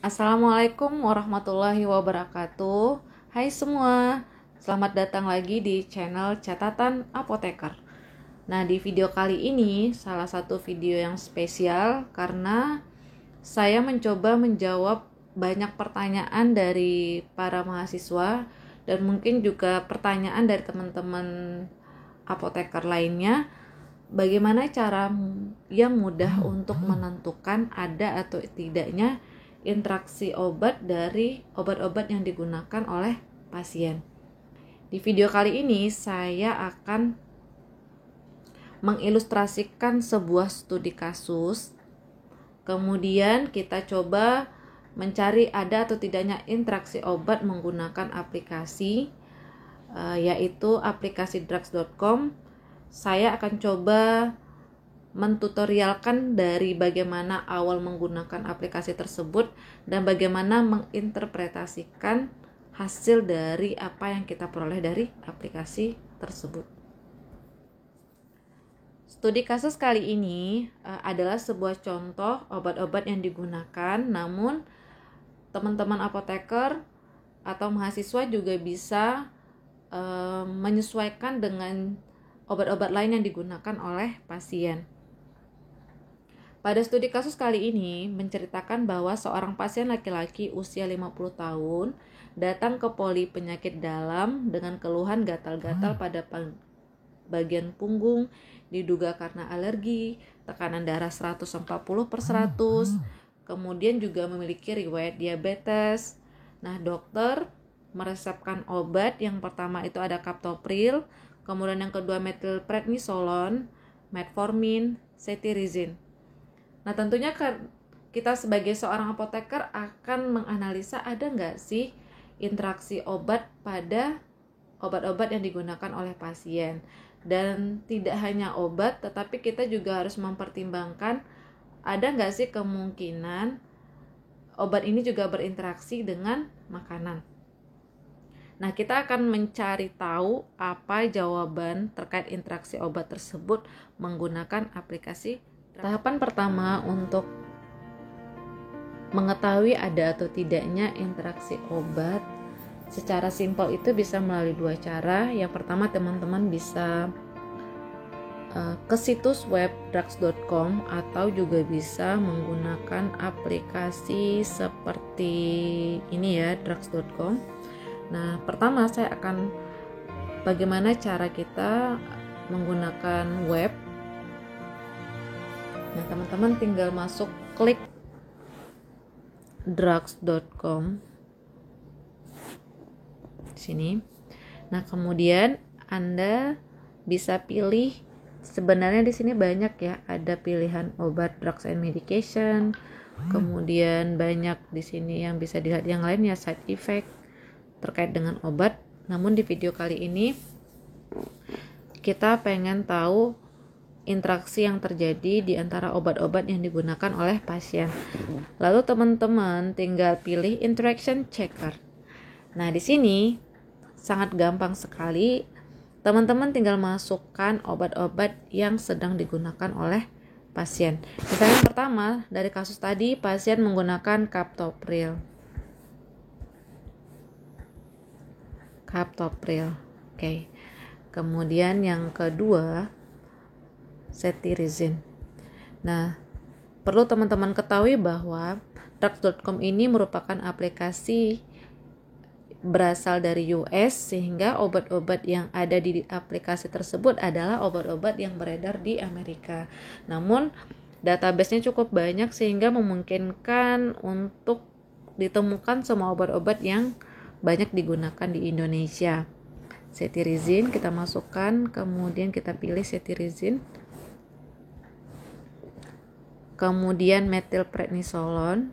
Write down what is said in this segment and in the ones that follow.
Assalamualaikum warahmatullahi wabarakatuh. Hai semua, selamat datang lagi di channel Catatan Apoteker. Nah, di video kali ini salah satu video yang spesial karena saya mencoba menjawab banyak pertanyaan dari para mahasiswa dan mungkin juga pertanyaan dari teman-teman apoteker lainnya. Bagaimana cara yang mudah untuk menentukan ada atau tidaknya interaksi obat dari obat-obat yang digunakan oleh pasien. Di video kali ini saya akan mengilustrasikan sebuah studi kasus. Kemudian kita coba mencari ada atau tidaknya interaksi obat menggunakan aplikasi, yaitu aplikasi drugs.com. Saya akan coba mentutorialkan dari bagaimana awal menggunakan aplikasi tersebut dan bagaimana menginterpretasikan hasil dari apa yang kita peroleh dari aplikasi tersebut. Studi kasus kali ini adalah sebuah contoh obat-obat yang digunakan, namun teman-teman apoteker atau mahasiswa juga bisa menyesuaikan dengan obat-obat lain yang digunakan oleh pasien. Pada studi kasus kali ini menceritakan bahwa seorang pasien laki-laki usia 50 tahun datang ke poli penyakit dalam dengan keluhan gatal-gatal pada bagian punggung, diduga karena alergi, tekanan darah 140/100, kemudian juga memiliki riwayat diabetes. Nah, dokter meresepkan obat. Yang pertama itu ada captopril, kemudian yang kedua methylprednisolone, metformin, cetirizine. Nah, tentunya kita sebagai seorang apoteker akan menganalisa ada nggak sih interaksi obat pada obat-obat yang digunakan oleh pasien. Dan tidak hanya obat, tetapi kita juga harus mempertimbangkan ada nggak sih kemungkinan obat ini juga berinteraksi dengan makanan. Nah, kita akan mencari tahu apa jawaban terkait interaksi obat tersebut menggunakan aplikasi. Tahapan pertama untuk mengetahui ada atau tidaknya interaksi obat secara simpel itu bisa melalui dua cara. Yang pertama, teman-teman bisa ke situs web drugs.com atau juga bisa menggunakan aplikasi seperti ini ya, drugs.com. Nah, pertama saya akan bagaimana cara kita menggunakan web. Nah, teman-teman tinggal masuk klik drugs.com sini. Nah, kemudian Anda bisa pilih, sebenarnya di sini banyak ya, ada pilihan obat, drugs and medication. Kemudian banyak di sini yang bisa dilihat yang lainnya, side effect terkait dengan obat. Namun di video kali ini kita pengen tahu interaksi yang terjadi di antara obat-obat yang digunakan oleh pasien. Lalu teman-teman tinggal pilih interaction checker. Nah, di sini sangat gampang sekali. Teman-teman tinggal masukkan obat-obat yang sedang digunakan oleh pasien. Misalnya yang pertama, dari kasus tadi pasien menggunakan captopril. Oke. Kemudian yang kedua, cetirizine. Nah, perlu teman-teman ketahui bahwa drugs.com ini merupakan aplikasi berasal dari US, sehingga obat-obat yang ada di aplikasi tersebut adalah obat-obat yang beredar di Amerika. Namun database-nya cukup banyak sehingga memungkinkan untuk ditemukan semua obat-obat yang banyak digunakan di Indonesia. Cetirizine kita masukkan, kemudian kita pilih cetirizine. Kemudian methylprednisolone.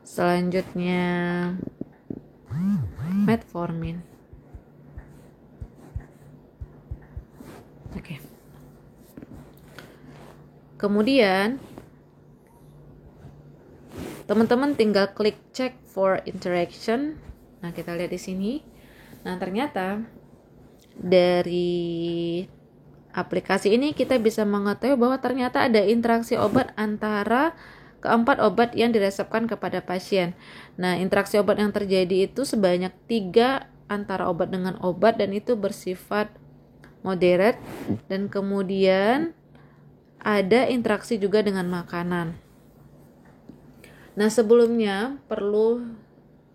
Selanjutnya metformin. Oke. Kemudian teman-teman tinggal klik check for interaction. Nah, kita lihat di sini. Nah, ternyata dari aplikasi ini kita bisa mengetahui bahwa ternyata ada interaksi obat antara keempat obat yang diresepkan kepada pasien. Nah, interaksi obat yang terjadi itu sebanyak 3 antara obat dengan obat, dan itu bersifat moderate, dan kemudian ada interaksi juga dengan makanan. Nah, sebelumnya perlu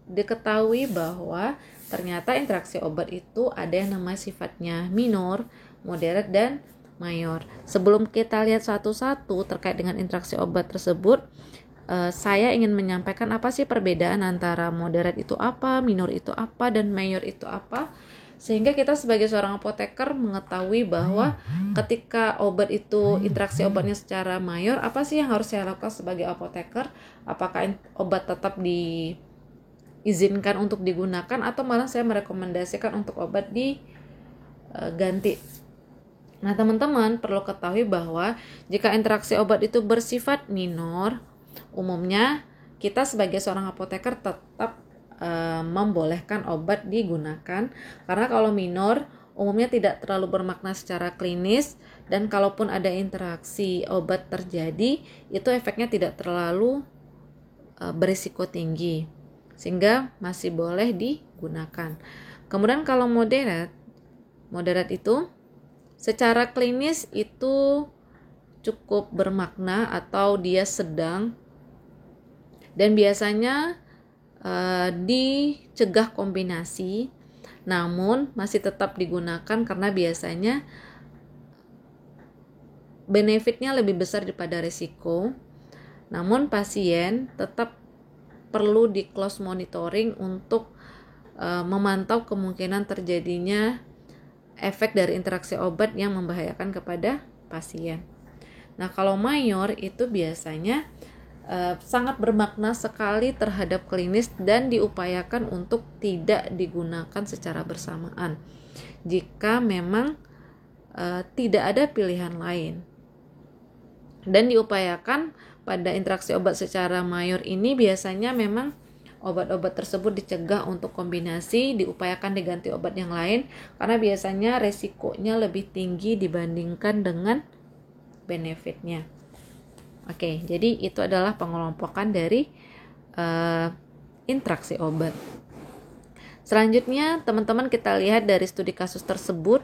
diketahui bahwa ternyata interaksi obat itu ada yang namanya sifatnya minor, moderate, dan mayor. Sebelum kita lihat satu-satu terkait dengan interaksi obat tersebut, saya ingin menyampaikan apa sih perbedaan antara moderate itu apa, minor itu apa, dan mayor itu apa, sehingga kita sebagai seorang apoteker mengetahui bahwa ketika obat itu interaksi obatnya secara mayor, apa sih yang harus saya lakukan sebagai apoteker? Apakah obat tetap diizinkan untuk digunakan, atau malah saya merekomendasikan untuk obat diganti? Nah, teman-teman perlu ketahui bahwa jika interaksi obat itu bersifat minor, umumnya kita sebagai seorang apoteker tetap membolehkan obat digunakan, karena kalau minor umumnya tidak terlalu bermakna secara klinis, dan kalaupun ada interaksi obat terjadi, itu efeknya tidak terlalu berisiko tinggi, sehingga masih boleh digunakan. Kemudian kalau moderate itu secara klinis itu cukup bermakna atau dia sedang, dan biasanya dicegah kombinasi, namun masih tetap digunakan karena biasanya benefitnya lebih besar daripada risiko. Namun pasien tetap perlu di close monitoring untuk memantau kemungkinan terjadinya efek dari interaksi obat yang membahayakan kepada pasien. Nah, kalau mayor itu biasanya sangat bermakna sekali terhadap klinis dan diupayakan untuk tidak digunakan secara bersamaan jika memang tidak ada pilihan lain. Dan diupayakan pada interaksi obat secara mayor ini biasanya memang obat-obat tersebut dicegah untuk kombinasi, diupayakan diganti obat yang lain karena biasanya resikonya lebih tinggi dibandingkan dengan benefitnya. Oke, jadi itu adalah pengelompokan dari interaksi obat. Selanjutnya, teman-teman kita lihat dari studi kasus tersebut.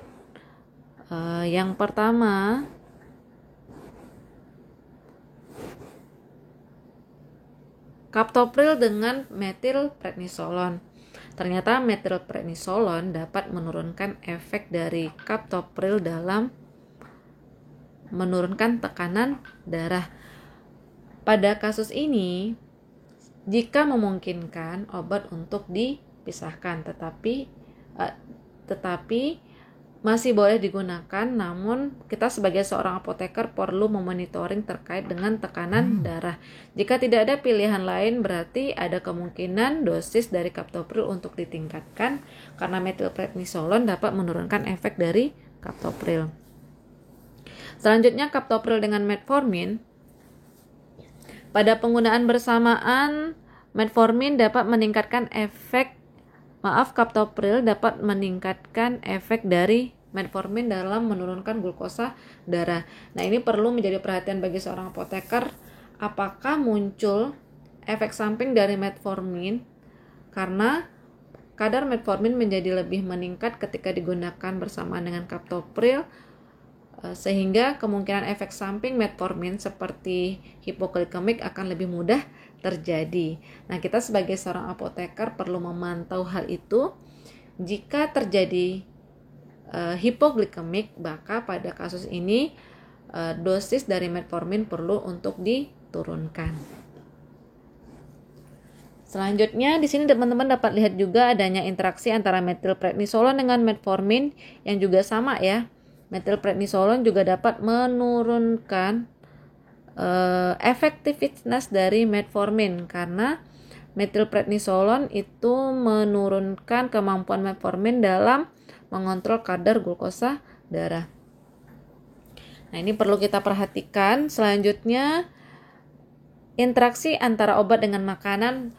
Yang pertama, captopril dengan metilprednisolon. Ternyata metilprednisolon dapat menurunkan efek dari captopril dalam menurunkan tekanan darah. Pada kasus ini, jika memungkinkan obat untuk dipisahkan, tetapi masih boleh digunakan, namun kita sebagai seorang apoteker perlu memonitoring terkait dengan tekanan darah. Jika tidak ada pilihan lain, berarti ada kemungkinan dosis dari captopril untuk ditingkatkan karena metilprednisolon dapat menurunkan efek dari captopril. Selanjutnya, captopril dengan metformin. Pada penggunaan bersamaan, metformin dapat meningkatkan captopril dapat meningkatkan efek dari metformin dalam menurunkan glukosa darah. Nah, ini perlu menjadi perhatian bagi seorang apoteker, apakah muncul efek samping dari metformin karena kadar metformin menjadi lebih meningkat ketika digunakan bersamaan dengan captopril, sehingga kemungkinan efek samping metformin seperti hipoglikemik akan lebih mudah terjadi. Nah, kita sebagai seorang apoteker perlu memantau hal itu. Jika terjadi hipoglikemik, maka pada kasus ini dosis dari metformin perlu untuk diturunkan. Selanjutnya, di sini teman-teman dapat lihat juga adanya interaksi antara metilprednisolon dengan metformin yang juga sama ya. Metilprednisolon juga dapat menurunkan efektivitas dari metformin karena metilprednisolon itu menurunkan kemampuan metformin dalam mengontrol kadar glukosa darah. Nah, ini perlu kita perhatikan. Selanjutnya, interaksi antara obat dengan makanan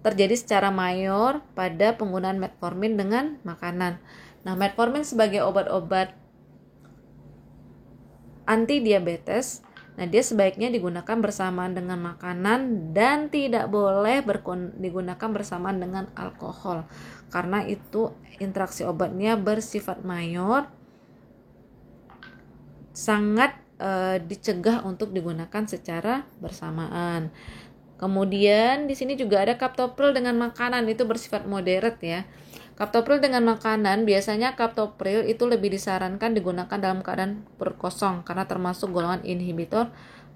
terjadi secara mayor pada penggunaan metformin dengan makanan. Nah, metformin sebagai obat-obat anti diabetes, nah dia sebaiknya digunakan bersamaan dengan makanan dan tidak boleh digunakan bersamaan dengan alkohol, karena itu interaksi obatnya bersifat mayor, sangat dicegah untuk digunakan secara bersamaan. Kemudian di sini juga ada captopril dengan makanan, itu bersifat moderate ya. Captopril dengan makanan, biasanya captopril itu lebih disarankan digunakan dalam keadaan perut kosong karena termasuk golongan inhibitor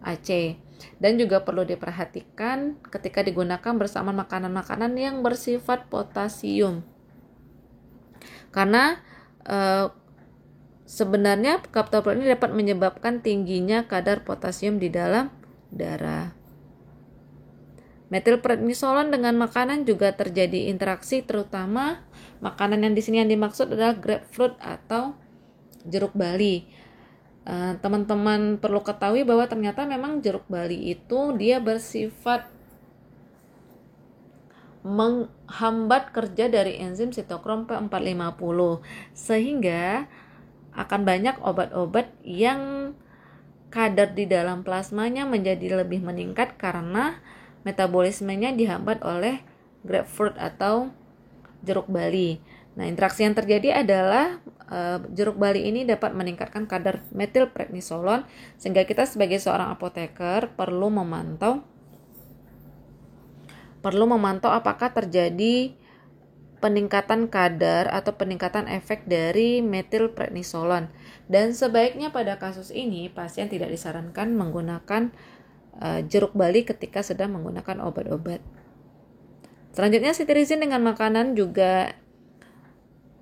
AC. Dan juga perlu diperhatikan ketika digunakan bersama makanan-makanan yang bersifat potasium. Karena sebenarnya captopril ini dapat menyebabkan tingginya kadar potasium di dalam darah. Metilprednisolon dengan makanan juga terjadi interaksi, terutama makanan yang di sini yang dimaksud adalah grapefruit atau jeruk bali. Teman-teman perlu ketahui bahwa ternyata memang jeruk bali itu dia bersifat menghambat kerja dari enzim sitokrom P450, sehingga akan banyak obat-obat yang kadar di dalam plasmanya menjadi lebih meningkat karena metabolismenya dihambat oleh grapefruit atau jeruk bali. Nah, interaksi yang terjadi adalah jeruk bali ini dapat meningkatkan kadar metilprednisolon, sehingga kita sebagai seorang apoteker perlu memantau apakah terjadi peningkatan kadar atau peningkatan efek dari metilprednisolon. Dan sebaiknya pada kasus ini pasien tidak disarankan menggunakan jeruk bali ketika sedang menggunakan obat-obat. Selanjutnya, cetirizine dengan makanan juga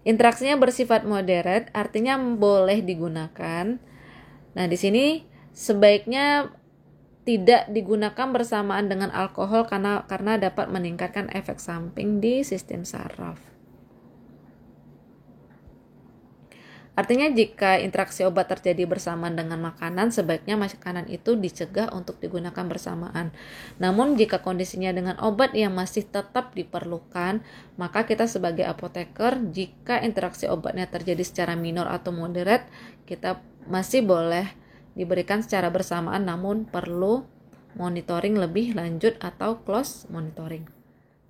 interaksinya bersifat moderate, artinya boleh digunakan. Nah, di sini sebaiknya tidak digunakan bersamaan dengan alkohol karena dapat meningkatkan efek samping di sistem saraf. Artinya jika interaksi obat terjadi bersamaan dengan makanan, sebaiknya makanan itu dicegah untuk digunakan bersamaan. Namun jika kondisinya dengan obat yang masih tetap diperlukan, maka kita sebagai apoteker, jika interaksi obatnya terjadi secara minor atau moderate, kita masih boleh diberikan secara bersamaan, namun perlu monitoring lebih lanjut atau close monitoring.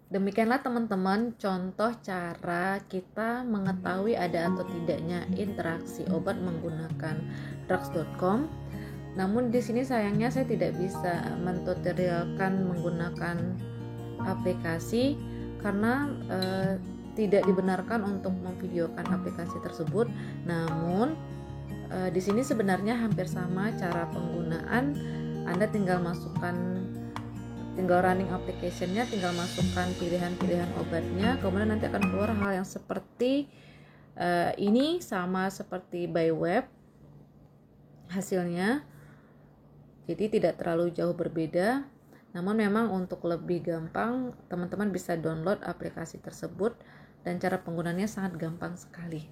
Demikianlah teman-teman contoh cara kita mengetahui ada atau tidaknya interaksi obat menggunakan drugs.com. Namun di sini sayangnya saya tidak bisa mentutorialkan menggunakan aplikasi karena tidak dibenarkan untuk memvideokan aplikasi tersebut. Namun di sini sebenarnya hampir sama cara penggunaan. Anda tinggal running application-nya, tinggal masukkan pilihan-pilihan obatnya, kemudian nanti akan keluar hal yang seperti ini, sama seperti by web hasilnya, jadi tidak terlalu jauh berbeda. Namun memang untuk lebih gampang, teman-teman bisa download aplikasi tersebut dan cara penggunaannya sangat gampang sekali.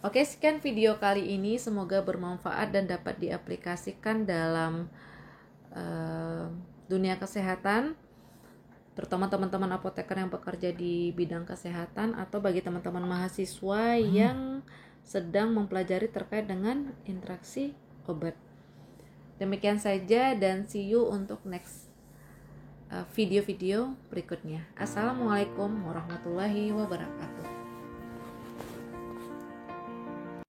Oke, sekian video kali ini, semoga bermanfaat dan dapat diaplikasikan dalam dunia kesehatan, terutama teman-teman apoteker yang bekerja di bidang kesehatan atau bagi teman-teman mahasiswa yang sedang mempelajari terkait dengan interaksi obat. Demikian saja dan see you untuk next video-video berikutnya. Assalamualaikum warahmatullahi wabarakatuh.